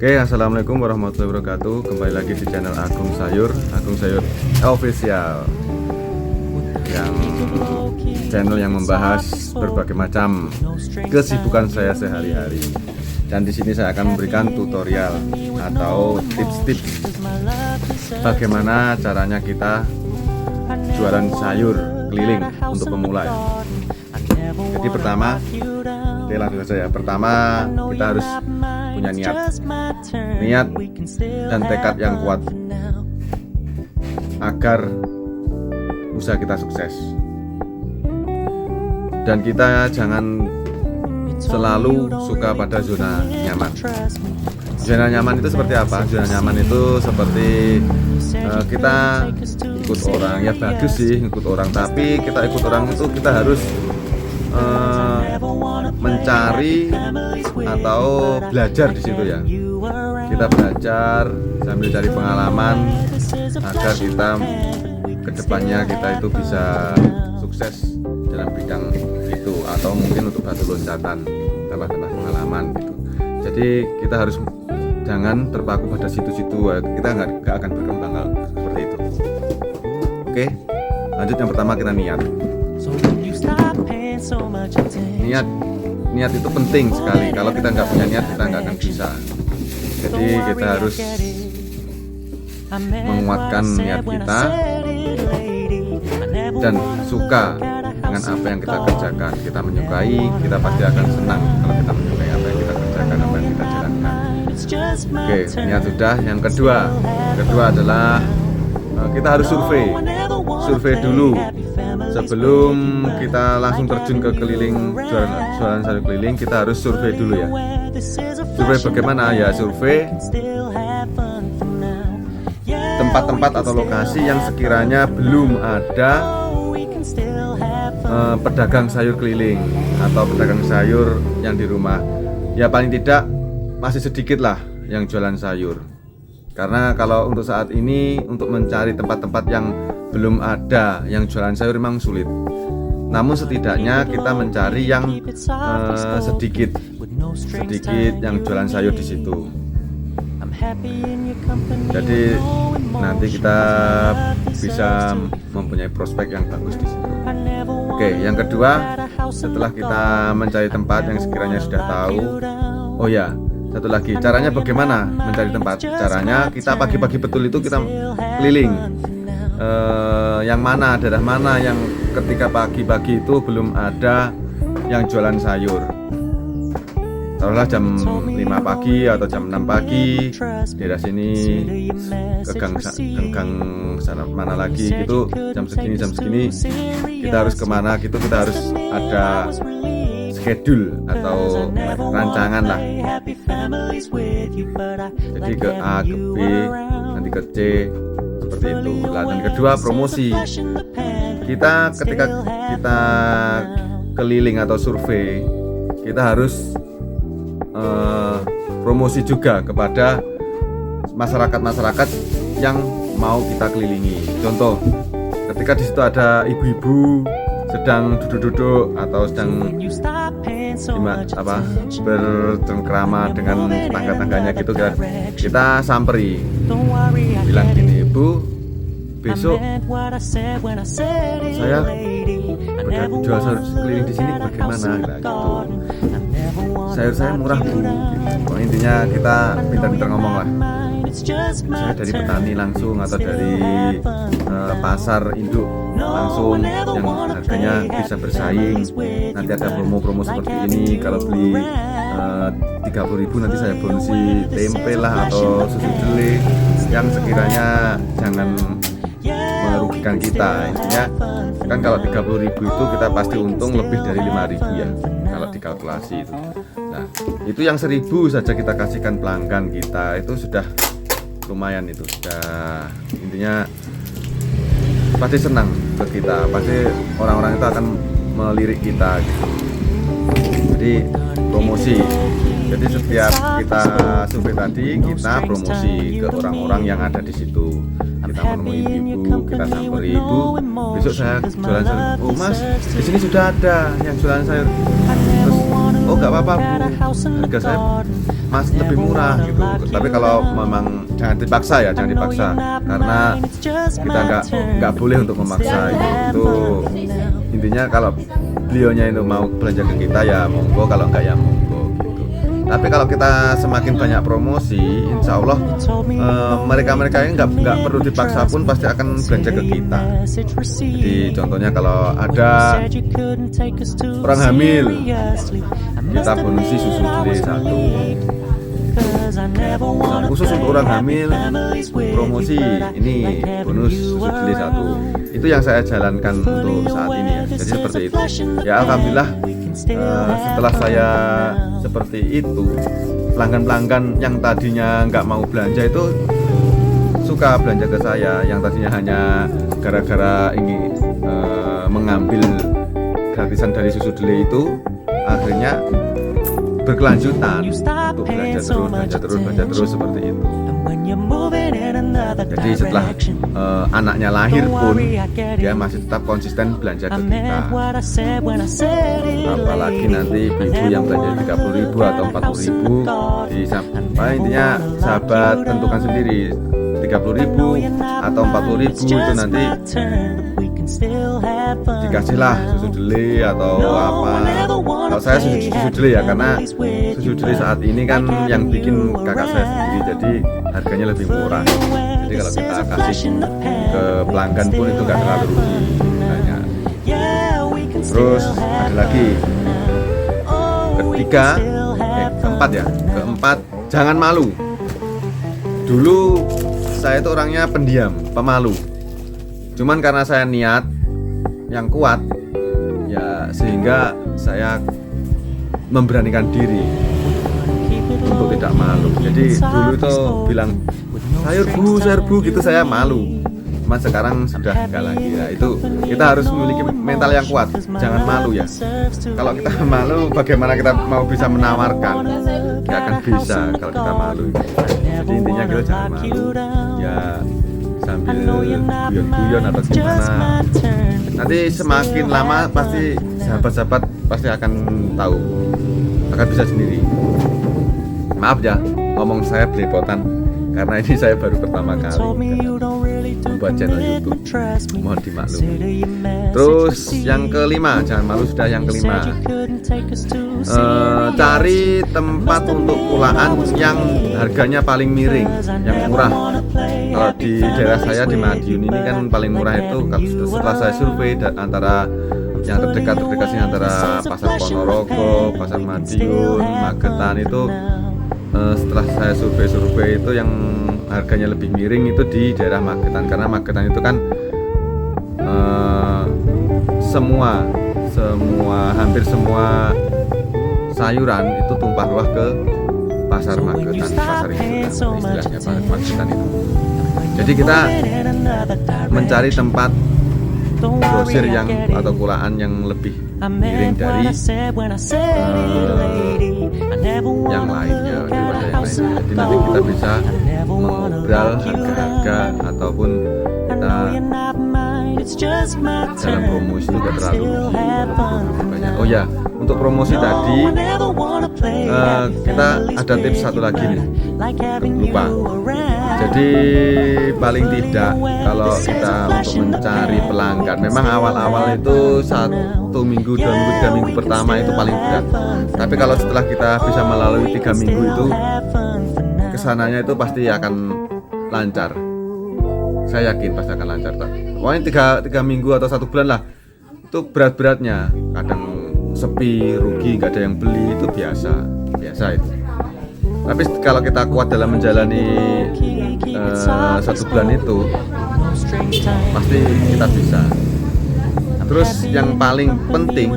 Oke, assalamualaikum warahmatullahi wabarakatuh. Kembali lagi di channel Agung Sayur Official, yang channel yang membahas berbagai macam kesibukan saya sehari-hari. Dan di sini saya akan memberikan tutorial atau tips-tips bagaimana caranya kita jualan sayur keliling untuk pemula. Jadi pertama, langsung saja. Pertama, kita harus punya niat dan tekad yang kuat agar usaha kita sukses. Dan kita jangan selalu suka pada zona nyaman. Zona nyaman itu seperti apa? Zona nyaman itu seperti kita ikut orang, ya bagus sih ikut orang, tapi kita ikut orang itu kita harus mencari atau belajar di situ ya. Kita belajar sambil cari pengalaman agar kita kedepannya kita itu bisa sukses dalam bidang itu, atau mungkin untuk batu loncatan tambah-tambah pengalaman gitu. Jadi kita harus jangan terpaku pada situ-situ, kita nggak akan berkembang seperti itu. Oke, lanjut. Yang pertama kita niat. Niat itu penting sekali. Kalau kita nggak punya niat, kita nggak akan bisa. Jadi kita harus menguatkan niat kita dan suka dengan apa yang kita kerjakan. Kita menyukai, kita pasti akan senang kalau kita menyukai apa yang kita kerjakan, apa yang kita jalankan. Oke, niat sudah. Yang kedua adalah kita harus survei dulu. Sebelum kita langsung terjun ke keliling jualan sayur keliling, kita harus survei dulu ya. Survei bagaimana ya? Survei tempat-tempat atau lokasi yang sekiranya belum ada pedagang sayur keliling atau pedagang sayur yang di rumah. Ya paling tidak masih sedikit lah yang jualan sayur. Karena kalau untuk saat ini untuk mencari tempat-tempat yang belum ada yang jualan sayur memang sulit. Namun setidaknya kita mencari yang sedikit yang jualan sayur di situ. Jadi nanti kita bisa mempunyai prospek yang bagus di situ. Oke, yang kedua, setelah kita mencari tempat yang sekiranya sudah tahu, oh ya, satu lagi, caranya bagaimana mencari tempat? Caranya kita pagi-pagi betul itu kita keliling. Yang mana, daerah mana yang ketika pagi-pagi itu belum ada yang jualan sayur. Taruhlah jam 5 pagi atau jam 6 pagi, daerah sini ke gang sana mana lagi gitu, jam segini kita harus kemana gitu, kita harus ada schedule atau rancangan lah. Jadi ke A, ke B, nanti ke C, seperti itu. Dan kedua, promosi. Kita ketika kita keliling atau survei, kita harus promosi juga kepada masyarakat yang mau kita kelilingi. Contoh, ketika di situ ada ibu-ibu sedang duduk-duduk atau sedang bercengkrama dengan tangga-tangganya gitu, kita samperi, bilang gini, "Bu, besok saya jual sayur keliling di sini bagaimana?" Gitu. Sayur saya murah, Bu. Gitu. Intinya kita pintar-pintar ngomong lah. Saya dari petani langsung atau dari pasar induk langsung yang harganya bisa bersaing. Nanti ada promo-promo seperti ini, kalau beli 30.000 nanti saya bonusi tempe lah atau susu kedelai yang sekiranya jangan merugikan kita. Intinya kan kalau 30.000 itu kita pasti untung lebih dari 5.000 ya kalau dikalkulasi itu. Nah, itu yang 1.000 saja kita kasihkan pelanggan kita, itu sudah lumayan, itu sudah, intinya pasti senang ke kita, pasti orang-orang itu akan melirik kita gitu. Jadi promosi. Jadi setiap kita survei tadi, kita promosi ke orang-orang yang ada di situ. Kita menemui ibu, kita samperi, "Ibu, besok saya jualan sayur." "Oh Mas, di sini sudah ada yang jualan sayur." Terus, oh nggak apa-apa Bu, harga saya lebih murah gitu. Tapi kalau memang jangan dipaksa ya, jangan dipaksa, karena kita nggak boleh untuk memaksa itu. Intinya kalau beliaunya itu mau belanja ke kita ya monggo, kalau nggak ya monggo gitu. Tapi kalau kita semakin banyak promosi, insya Allah mereka-mereka ini nggak perlu dipaksa pun pasti akan belanja ke kita. Jadi contohnya kalau ada orang hamil, kita bonusi susu delay 1. Khusus untuk orang hamil, promosi ini bonus susu delay 1. Itu yang saya jalankan untuk saat ini ya. Jadi seperti itu. Ya alhamdulillah, setelah saya seperti itu, pelanggan-pelanggan yang tadinya nggak mau belanja itu suka belanja ke saya. Yang tadinya hanya gara-gara ingin mengambil gratisan dari susu delay itu, akhirnya berkelanjutan untuk belanja terus seperti itu. Jadi setelah anaknya lahir pun dia masih tetap konsisten belanja ke kita. Apalagi nanti ibu yang belanja 30.000 atau 40.000, intinya sahabat tentukan sendiri 30.000 atau 40.000 itu nanti dikasihlah susu delay atau apa. Kalau saya susu delay ya, karena susu delay saat ini kan yang bikin kakak saya sendiri, jadi harganya lebih murah. Jadi kalau kita kasih ke pelanggan pun itu nggak terlalu rugi harganya. Terus ada lagi keempat, jangan malu. Dulu saya itu orangnya pendiam, pemalu. Cuman karena saya niat yang kuat ya, sehingga saya memberanikan diri untuk tidak malu. Jadi dulu tuh bilang sayur bu gitu, saya malu. Cuman sekarang sudah enggak lagi ya. Itu kita harus memiliki mental yang kuat, jangan malu ya. Kalau kita malu, bagaimana kita mau bisa menawarkan? Gak akan bisa kalau kita malu. Jadi intinya kita jangan malu ya, sambil guyon-guyon atau gimana. Nanti semakin lama pasti sahabat-sahabat pasti akan tahu, akan bisa sendiri. Maaf ya, ngomong saya belepotan, karena ini saya baru pertama kali membuat channel YouTube, mohon dimaklumi. Terus yang kelima, jangan malu sudah. Yang kelima, cari tempat untuk kulaan yang harganya paling miring, yang murah. Kalau di daerah saya di Madiun ini kan paling murah itu, setelah saya survei antara yang terdekat sini, antara Pasar Ponorogo, Pasar Madiun, Magetan itu, setelah saya survei itu yang harganya lebih miring itu di daerah Magetan. Karena Magetan itu kan hampir semua sayuran itu tumpah ruah ke Pasar Magetan, pasar itu istilahnya Magetan itu. Jadi kita mencari tempat grosir yang atau kulaan yang lebih miring dari yang lainnya, daripada yang lainnya. Jadi nanti kita bisa mengobrol harga-harga ataupun kita dalam promosi itu gak terlalu banyak. Oh ya, untuk promosi tadi kita ada tips satu lagi nih, lupa. Jadi paling tidak kalau kita untuk mencari pelanggan, memang awal-awal itu 1 minggu, 2 minggu, 3 minggu pertama itu paling berat. Tapi kalau setelah kita bisa melalui 3 minggu itu, kesananya itu pasti akan lancar. Saya yakin pasti akan lancar. Pokoknya 3 minggu atau 1 bulan lah, itu berat-beratnya. Kadang sepi, rugi, nggak ada yang beli, itu biasa itu. Tapi kalau kita kuat dalam menjalani 1 bulan itu, pasti kita bisa. Terus yang paling penting,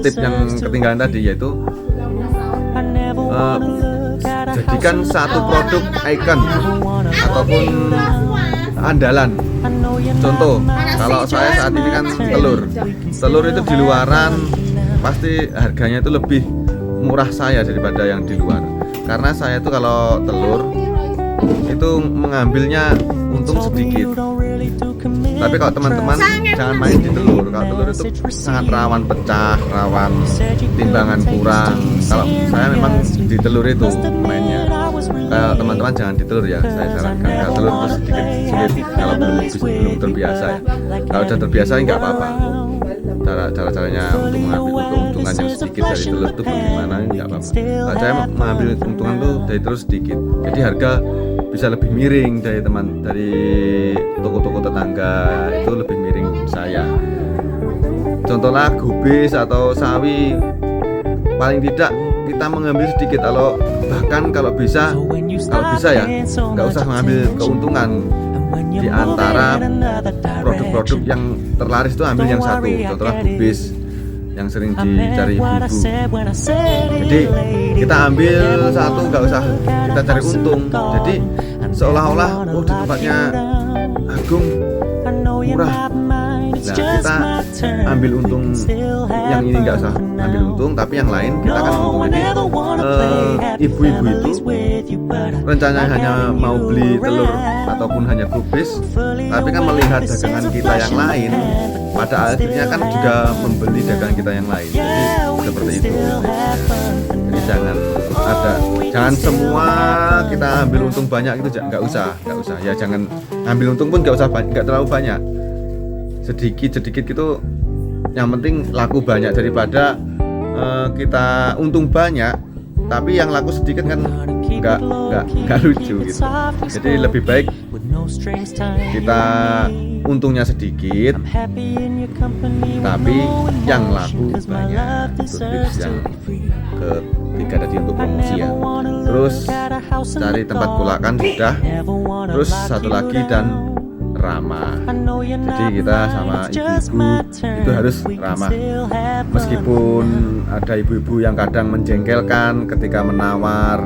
tip yang ketinggalan tadi, yaitu jadikan satu produk icon ataupun andalan. Contoh, kalau saya saat ini kan telur itu di luaran pasti harganya itu lebih murah saya daripada yang di luar. Karena saya itu kalau telur itu mengambilnya untung sedikit. Tapi kalau teman-teman jangan main di telur. Kalau telur itu sangat rawan pecah, rawan timbangan kurang. Kalau saya memang di telur itu mainnya. Kalau teman-teman jangan di telur ya, saya sarankan. Kalau telur itu sedikit sulit kalau belum terbiasa ya. Kalau sudah terbiasa nggak apa-apa. Cara-caranya untuk mengambil keuntungan yang sedikit dari telur itu bagaimana, nggak apa-apa. Kalau saya mengambil keuntungan tuh dari telur sedikit, jadi harga bisa lebih miring dari toko-toko tetangga, itu lebih miring saya. Contohnya gubis atau sawi, paling tidak kita mengambil sedikit. Kalau bisa ya nggak usah mengambil keuntungan. Di antara produk-produk yang terlaris itu ambil yang satu, contohnya gubis yang sering dicari ibu-ibu. Jadi kita ambil satu, nggak usah kita cari untung. Jadi seolah-olah di tempatnya Agung murah. Nah, kita ambil untung yang ini, nggak usah ambil untung, tapi yang lain kita akan untung. Jadi ibu-ibu itu rencananya hanya mau beli telur ataupun hanya gubis, tapi kan melihat dagangan kita yang lain, pada akhirnya kan juga membeli dagangan kita yang lain. Jadi seperti itu. Jadi jangan semua kita ambil untung banyak itu, nggak usah. Ya jangan ambil untung pun nggak terlalu banyak. Sedikit gitu, yang penting laku banyak daripada kita untung banyak tapi yang laku sedikit kan nggak lucu gitu. Jadi lebih baik kita untungnya sedikit tapi yang laku banyak. Itu tips yang ketiga tadi untuk promosi ya. Terus cari tempat kulakan sudah. Terus satu lagi dan ramah. Jadi kita sama ibu-ibu itu harus ramah. Meskipun ada ibu-ibu yang kadang menjengkelkan ketika menawar,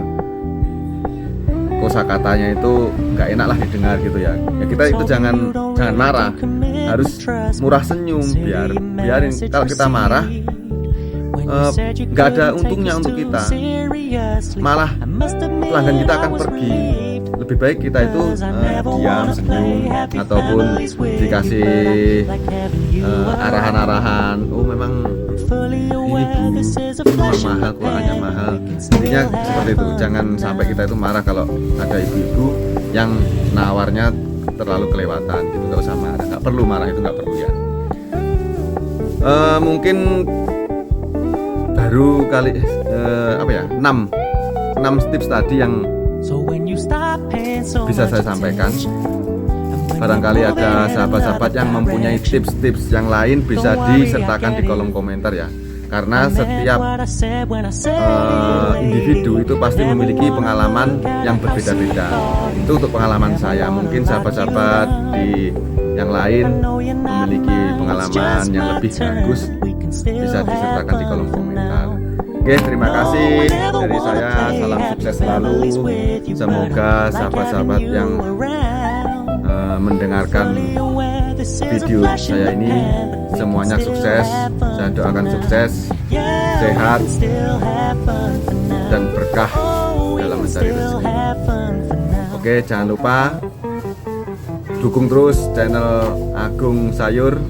kosakatanya itu nggak enak lah didengar gitu ya. Ya kita itu jangan marah, harus murah senyum. Biarin kalau kita marah nggak ada untungnya untuk kita, malah pelanggan kita akan pergi. Lebih baik kita itu diam, senyum, ataupun dikasih arahan-arahan. Memang ini bu, memang mahal, kulakannya mahal. Intinya seperti itu. Jangan sampai kita itu marah kalau ada ibu-ibu yang nawarnya terlalu kelewatan gitu. Nggak usah marah, nggak perlu marah, itu nggak perlu ya. Mungkin baru kali 6 tips tadi yang bisa saya sampaikan. Barangkali ada sahabat-sahabat yang mempunyai tips-tips yang lain bisa disertakan di kolom komentar ya. Karena setiap individu itu pasti memiliki pengalaman yang berbeda-beda. Itu untuk pengalaman saya. Mungkin sahabat-sahabat di yang lain memiliki pengalaman yang lebih bagus, bisa disertakan di kolom komentar. Oke, terima kasih dari saya. Salam sukses selalu. Semoga sahabat-sahabat yang mendengarkan video saya ini semuanya sukses. Saya doakan sukses, sehat, dan berkah dalam mencari rezeki. Oke, jangan lupa dukung terus channel Agung Sayur.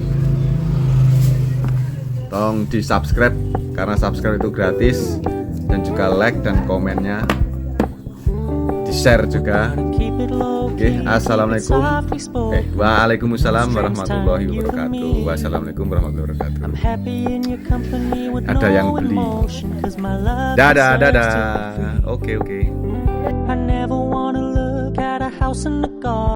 Tolong di subscribe, karena subscribe itu gratis, dan juga like dan komennya di share juga. Oke, assalamualaikum. Waalaikumsalam warahmatullahi wabarakatuh. Wassalamualaikum warahmatullahi wabarakatuh. Ada yang beli. Dadah. Oke.